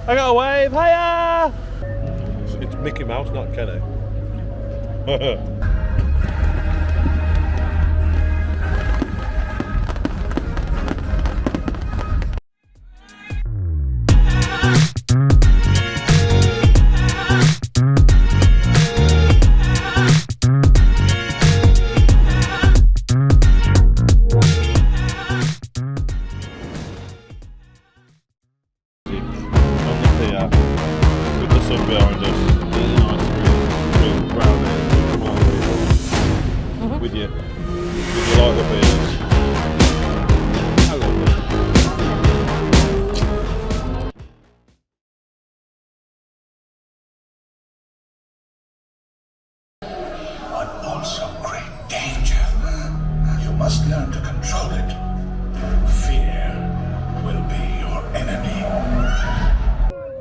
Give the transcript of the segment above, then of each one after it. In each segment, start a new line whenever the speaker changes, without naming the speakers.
I got a wave, hiya! It's Mickey Mouse, not Kenny.
Must learn to control it. Fear will be your enemy.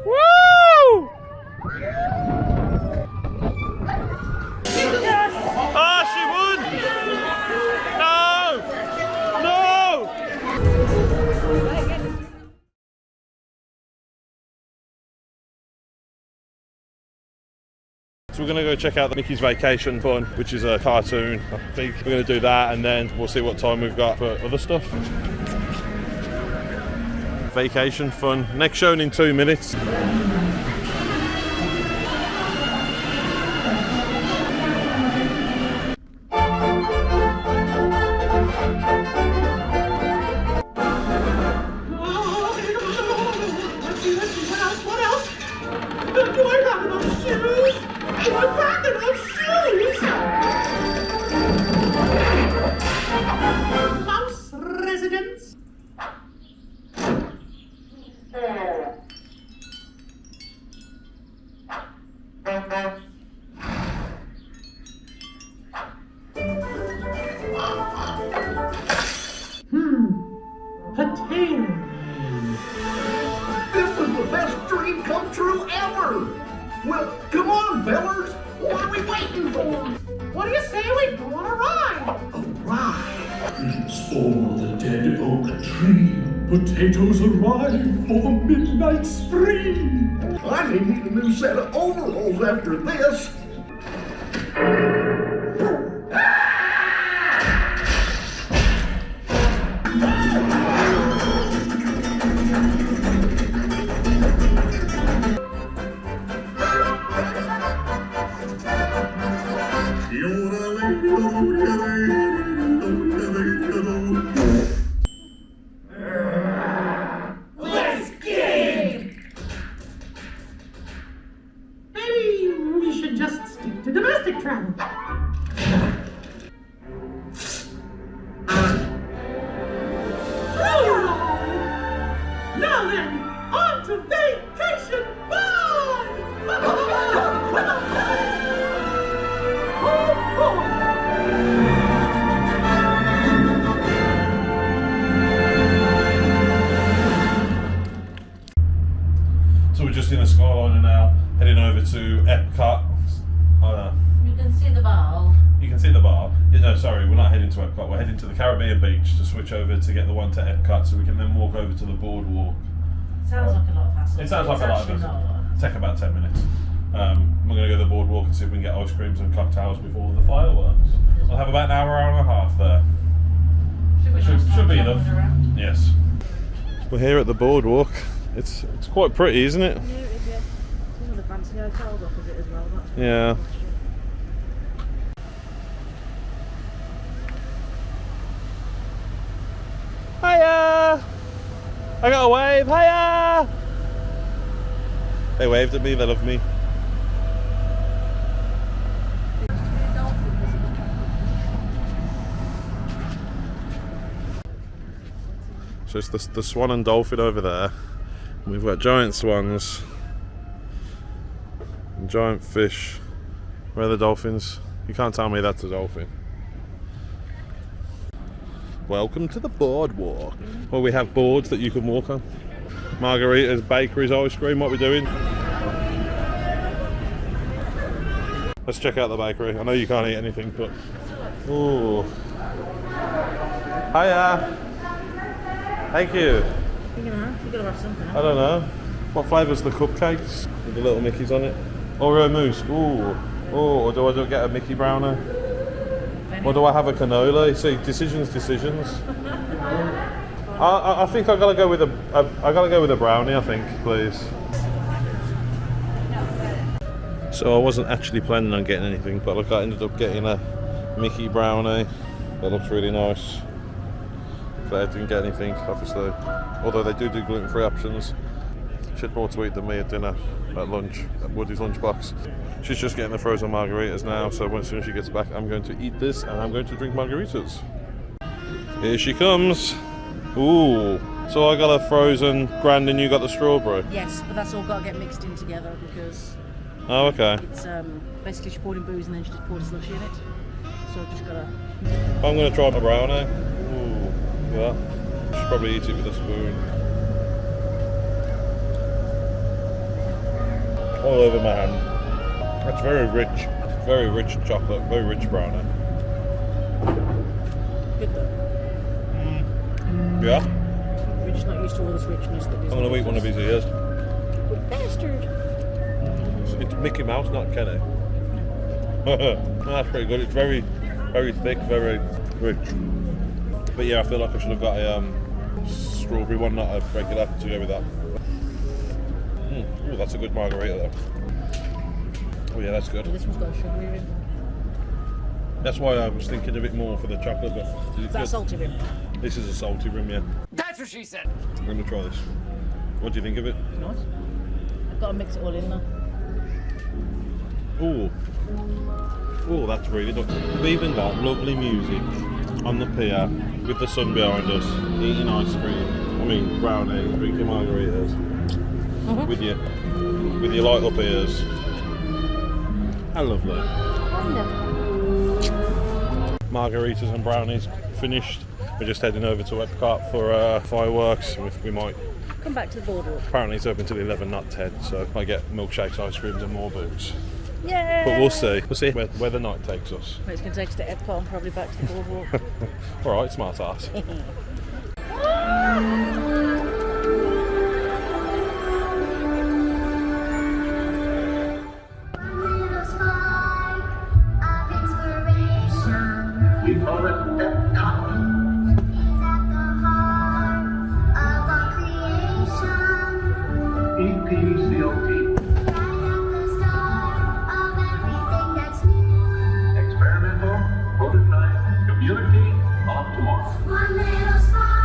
Woo! Yes! Ah, she won! No! No! So we're going to go check out the Mickey's Vacation Fun, which is a cartoon. I think we're going to do that and then we'll see what time we've got for other stuff. Vacation Fun. Next shown in 2 minutes.
House residents. Potato.
This is the best dream come true ever! Well, come on, fellers! What are we waiting for?
What do you say we go on a ride?
A ride? It's all the dead oak tree. Potatoes arrive for the midnight spree. I may need a new set of overalls after this.
Let's get! Maybe we should just stick to domestic travel. Now then, on to vacation! Bye!
So we're just in a Skyliner now, heading over to EPCOT.
You can see the bar.
You can see the bar. No, sorry, we're not heading to EPCOT. We're heading to the Caribbean beach to switch over to get the one to EPCOT, so we can then walk over to the Boardwalk.
Sounds like a lot of hassle.
It sounds like a lot of
It's
hassle.
actually not.
Take about 10 minutes. We're going to go to the Boardwalk and see if we can get ice creams and cocktails before the fireworks. We'll have about an hour, hour and a half there. Should be enough. Yes. We're here at the Boardwalk. It's quite pretty, isn't it?
Yeah, it is, yeah. Some of the fancy hotels opposite as well. That's
Yeah. Hiya! I got a wave, hiya! They waved at me, they love me. So it's the swan and dolphin over there. And we've got giant swans and giant fish. Where are the dolphins? You can't tell me that's a dolphin. Welcome to the Boardwalk. Well, we have boards that you can walk on. Margaritas, bakeries, ice cream, what are we doing? Let's check out the bakery. I know you can't eat anything, but... Ooh. Hiya. Thank you.
You're gonna have something.
I don't know. What flavour's the cupcakes with the little Mickeys on it? Oreo mousse. Ooh. Oh, or do I get a Mickey brownie? Or do I have a cannoli? See, decisions. I think I gotta go with a brownie. I think, please. So I wasn't actually planning on getting anything, but look, I ended up getting a Mickey brownie. That looks really nice. Claire didn't get anything, obviously. Although they do gluten-free options. She had more to eat than me at dinner, at lunch, at Woody's lunchbox. She's just getting the frozen margaritas now, so as soon as she gets back, I'm going to eat this and I'm going to drink margaritas. Here she comes. Ooh. So I got a frozen grand and you got the strawberry?
Yes, but that's all got to get mixed in together because...
Oh, okay.
It's basically she poured in booze and then she just poured slushy in it. So I've just got to...
I'm going to try my brownie. Ooh, yeah. Should probably eat it with a spoon. All over my hand. It's very rich chocolate, very rich brownie.
Good though.
Yeah?
We're just not used to all this richness that Disney
I'm going to eat one of his ears.
You bastard!
It's Mickey Mouse, not Kenny. That's pretty good. It's very thick, very rich. But yeah, I feel like I should have got a strawberry one, not a regular, to go with that. Ooh, that's a good margarita though. Oh yeah, that's good.
This one's got a sugar in.
That's why I was thinking a bit more for the chocolate, but
Is that a salty rim?
This is a salty rim, yeah.
That's what she said.
I'm going to try this. What do you think of it?
It's nice. I've got to mix it all in now.
Ooh. Oh, that's really good. We've even got lovely music on the pier with the sun behind us, eating ice cream. I mean, brownies, drinking margaritas. With your light up ears. How lovely. Margaritas and brownies finished. We're just heading over to EPCOT for fireworks. We might
Come back to the Boardwalk.
Apparently it's open till 11, not 10, so I get milkshakes, ice creams and more booze.
Yay!
But we'll see. We'll see where the night takes us.
Well, it's going to take us to EPCOT and probably back to the Boardwalk.
Alright, smart ass.
We call it EPCOT. EPCOT. Experimental, prototype, community of tomorrow.
One little spark.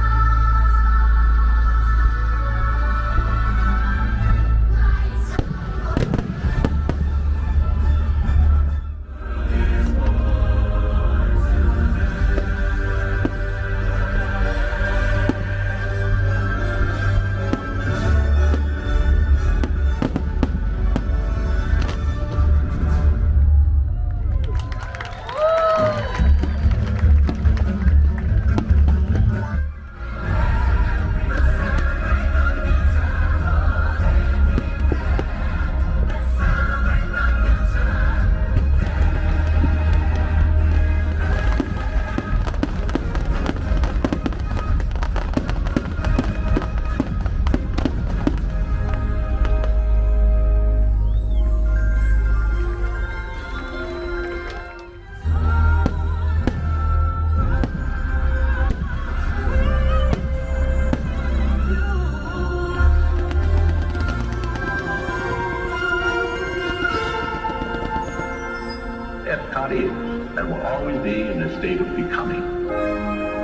EPCOT is and will always be in a state of becoming.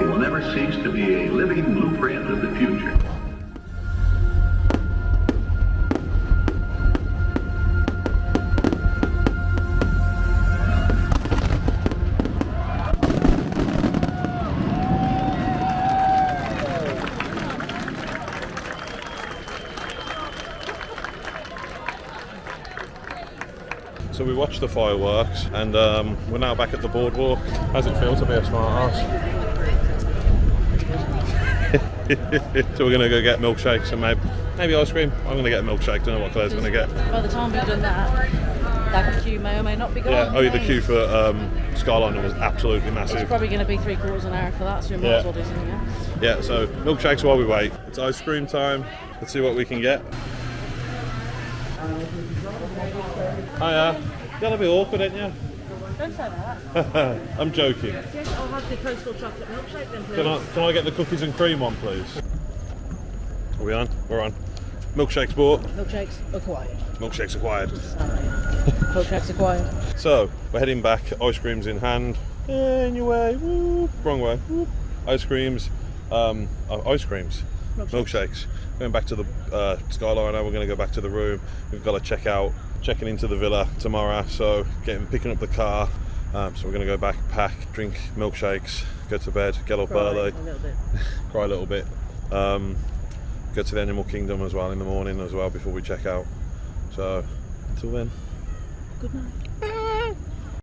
It will never cease to be a living blueprint of the future.
So we watched the fireworks and we're now back at the Boardwalk. How's it feel to be a smart ass? So we're going to go get milkshakes and maybe ice cream. I'm going to get a milkshake, don't know what Claire's going to get.
By the time we've done that queue may or may not be gone.
Yeah, the queue for Skyliner was absolutely massive.
It's probably going to be 3/4 an hour for that, so we might as well do something else.
Yeah, so milkshakes while we wait. It's ice cream time. Let's see what we can get. Hiya. You're gonna be awkward, ain't you?
Don't say that.
I'm joking.
Yes, I'll have the coastal chocolate milkshake then, please.
Can I get the cookies and cream one, please? Are we on? We're on. Milkshakes bought.
Milkshakes acquired.
Milkshakes acquired.
Milkshakes acquired.
So, we're heading back, ice creams in hand. Anyway, whoop, wrong way. Whoop. Ice creams. Milkshakes. Going back to the Skyliner, we're going to go back to the room. We've got to checking into the villa tomorrow, so picking up the car. So we're going to go back, pack, drink milkshakes, go to bed, get up early.
A little bit.
Cry a little bit. Go to the Animal Kingdom as well in the morning as well before we check out. So, until then.
Good night.